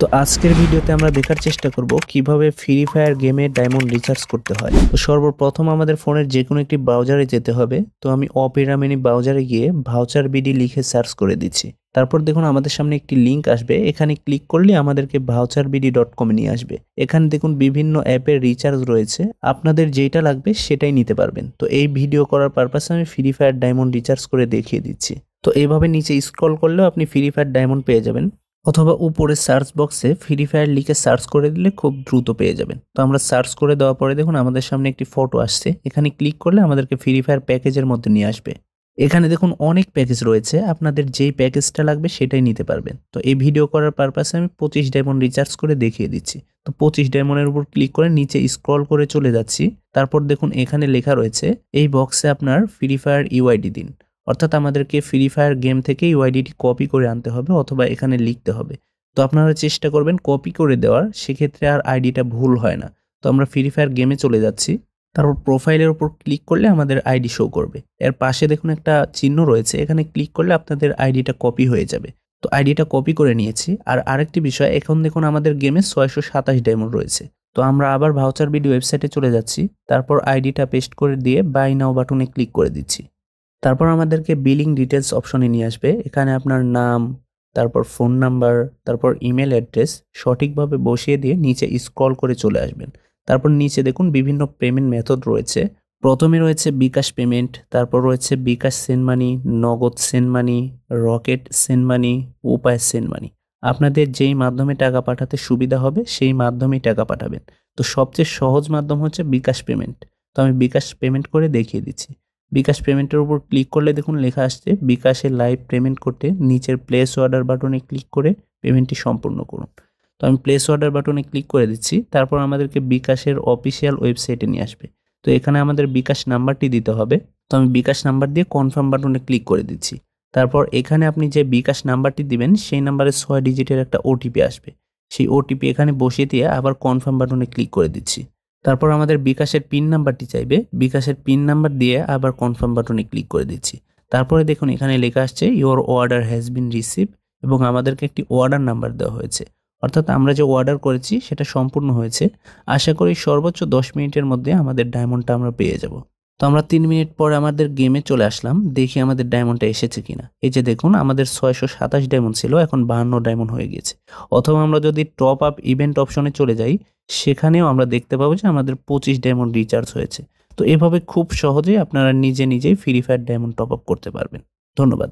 তো আজকের ভিডিওতে আমরা দেখার চেষ্টা করব কিভাবে ফ্রি ফায়ার গেমে ডায়মন্ড রিচার্জ করতে হয়। তো সর্বপ্রথম আমাদের ফোনের যে কোনো একটি ব্রাউজারে যেতে হবে। তো আমি অপেরা মিনি ব্রাউজারে গিয়ে ভাউচার বিডি লিখে সার্চ করে দিচ্ছি। তারপর দেখুন আমাদের সামনে একটি লিঙ্ক আসবে, এখানে ক্লিক করলে আমাদেরকে ভাউচারবিডি.com নিয়ে আসবে। এখানে দেখুন বিভিন্ন অ্যাপের রিচার্জ রয়েছে, আপনাদের যেটা লাগবে সেটাই নিতে পারবেন। তো এই ভিডিও করার পারপাসে আমি ফ্রি ফায়ার ডায়মন্ড রিচার্জ করে দেখিয়ে দিচ্ছি। তো এইভাবে নিচে স্ক্রল করলেও আপনি ফ্রি ফায়ার ডায়মন্ড পেয়ে যাবেন, অথবা উপরে সার্চ বক্সে ফ্রি ফায়ার লিখে সার্চ করে দিলে খুব দ্রুত পেয়ে যাবেন। তো আমরা সার্চ করে দেওয়ার পরে দেখুন আমাদের সামনে একটি ফটো আসছে, এখানে ক্লিক করলে আমাদেরকে ফ্রি ফায়ার প্যাকেজের মধ্যে নিয়ে আসবে। এখানে দেখুন অনেক প্যাকেজ রয়েছে, আপনাদের যেই প্যাকেজটা লাগবে সেটাই নিতে পারবেন। তো এই ভিডিও করার পারপাসে আমি 25 ডায়মন্ড রিচার্জ করে দেখিয়ে দিচ্ছি। তো 25 ডায়মন্ডের উপর ক্লিক করে নিচে স্ক্রল করে চলে যাচ্ছি। তারপর দেখুন এখানে লেখা রয়েছে এই বক্সে আপনার ফ্রি ফায়ার ইউআইডি দিন, অর্থাৎ আমাদেরকে ফ্রি ফায়ার গেম থেকে ইউআইডিটি কপি করে আনতে হবে অথবা এখানে লিখতে হবে। তো আপনারা চেষ্টা করবেন কপি করে দেওয়ার, সেক্ষেত্রে আর আইডিটা ভুল হয় না। তো আমরা ফ্রি ফায়ার গেমে চলে যাচ্ছি। তারপর প্রোফাইলের উপর ক্লিক করলে আমাদের আইডি শো করবে। এর পাশে দেখুন একটা চিহ্ন রয়েছে, এখানে ক্লিক করলে আপনাদের আইডিটা কপি হয়ে যাবে। তো আইডিটা কপি করে নিয়েছি। আর আরেকটি বিষয়, এখন দেখুন আমাদের গেমে 627 ডায়মন্ড রয়েছে। তো আমরা আবার ভাউচার বিডি ওয়েবসাইটে চলে যাচ্ছি। তারপর আইডিটা পেস্ট করে দিয়ে বাই নাও বাটনে ক্লিক করে দিচ্ছি। তারপর আমাদেরকে বিলিং ডিটেলস অপশনে নিয়ে আসবে। এখানে আপনার নাম, তারপর ফোন নাম্বার, তারপর ইমেল অ্যাড্রেস সঠিকভাবে বসিয়ে দিয়ে নিচে স্ক্রল করে চলে আসবেন। তারপর নিচে দেখুন বিভিন্ন পেমেন্ট মেথড রয়েছে। প্রথমে রয়েছে বিকাশ পেমেন্ট, তারপর রয়েছে বিকাশ সেন্ড মানি, নগদ send money, rocket send money, উপায় সেন্ড মানি। আপনাদের যেই মাধ্যমে টাকা পাঠাতে সুবিধা হবে সেই মাধ্যমেই টাকা পাঠাবেন। তো সবচেয়ে সহজ মাধ্যম হচ্ছে বিকাশ পেমেন্ট। তো আমি বিকাশ পেমেন্ট করে দেখিয়ে দিচ্ছি। বিকাশ পেমেন্টের উপর ক্লিক করলে দেখুন লেখা আসছে বিকাশে লাইভ পেমেন্ট করতে নিচের প্লেস অর্ডার বাটনে ক্লিক করে পেমেন্টটি সম্পূর্ণ করুন। তো আমি প্লেস অর্ডার বাটনে ক্লিক করে দিচ্ছি। তারপর আমাদেরকে বিকাশের অফিসিয়াল ওয়েবসাইটে নিয়ে আসবে। তো এখানে আমাদের বিকাশ নাম্বারটি দিতে হবে। তো আমি বিকাশ নাম্বার দিয়ে কনফার্ম বাটনে ক্লিক করে দিচ্ছি। তারপর এখানে আপনি যে বিকাশ নাম্বারটি দিবেন সেই নাম্বারে 6 ডিজিটের একটা ওটিপি আসবে। সেই ওটিপি এখানে বসিয়ে দিয়ে আবার কনফার্ম বাটনে ক্লিক করে দিচ্ছি। তারপর আমাদের বিকাশের পিন নাম্বারটি চাইবে, বিকাশের পিন নাম্বার দিয়ে আবার কনফার্ম বাটনে ক্লিক করে দিচ্ছি। তারপরে দেখুন এখানে লেখা আসছে your order has been receive, এবং আমাদেরকে একটি অর্ডার নাম্বার দেওয়া হয়েছে, অর্থাৎ আমরা যে অর্ডার করেছি সেটা সম্পূর্ণ হয়েছে। আশা করি সর্বোচ্চ 10 মিনিটের মধ্যে আমাদের ডায়মন্ডটা আমরা পেয়ে যাব। তো আমরা 3 মিনিট পর আমাদের গেমে চলে আসলাম, দেখি আমাদের ডায়মন্ডটা এসেছে কিনা। এই যে দেখুন আমাদের 627 ডায়মন্ড ছিল, এখন 52 ডায়মন্ড হয়ে গেছে। অথবা আমরা যদি টপ আপ ইভেন্ট অপশনে চলে যাই, সেখানেও আমরা দেখতে পাবো যে আমাদের 25 ডায়মন্ড রিচার্জ হয়েছে। তো এভাবে খুব সহজেই আপনারা নিজেই free fire diamond top up করতে পারবেন। ধন্যবাদ।